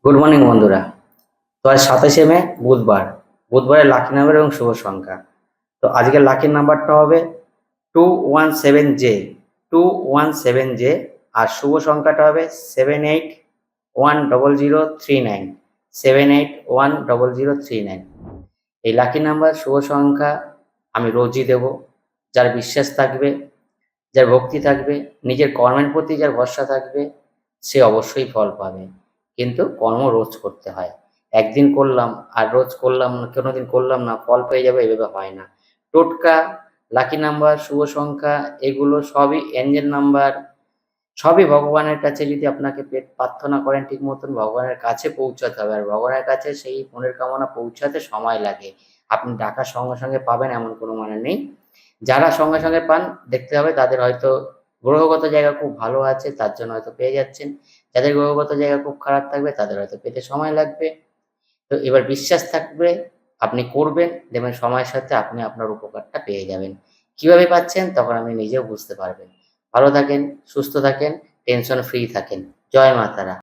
Good morning বন্ধুরা। তো আজ 27শে মে, বুধবার। বুধবারের লাকি নাম্বার এবং শুভ সংখ্যা। তো আজকের লাকি নাম্বারটা হবে 217J, 217J। আর শুভ সংখ্যাটা হবে 781003, 781039। এই লাকি নাম্বার শুভ সংখ্যা আমি রোজই দেব। যার বিশ্বাস থাকবে, যার ভক্তি থাকবে, নিজের কর্মের প্রতি যার ভরসা থাকবে, সে অবশ্যই ফল পাবে। কিন্তু কর্ম রোজ করতে হয়। একদিন করলাম আর রোজ করলাম না, কোনোদিন করলাম না, ফল পেয়ে যাবে, এভাবে হয় না। টোটকা, লাকি নাম্বার, শুভ সংখ্যা, এগুলো সবই এঞ্জেল নাম্বার। সবই ভগবানের কাছে যদি আপনাকে প্রার্থনা করেন ঠিক মতন, ভগবানের কাছে পৌঁছাতে হবে। আর ভগবানের কাছে সেই মনের কামনা পৌঁছাতে সময় লাগে। আপনি ডাকার সঙ্গে সঙ্গে পাবেন এমন কোনো মানে নেই। যারা সঙ্গে সঙ্গে পান, দেখতে হবে তাদের হয়তো গ্রহগত জায়গা খুব ভালো আছে, তার জন্য হয়তো পেয়ে যাচ্ছেন। যাদের গ্রহগত জায়গা খুব খারাপ থাকবে, তাদের হয়তো পেতে সময় লাগবে। তো এবার বিশ্বাস থাকবে, আপনি করবেন, দেখবেন সময়ের সাথে আপনি আপনার উপকারটা পেয়ে যাবেন। কিভাবে পাচ্ছেন তখন আপনি নিজেও বুঝতে পারবেন। ভালো থাকেন, সুস্থ থাকেন, টেনশন ফ্রি থাকেন। জয় মা তারা।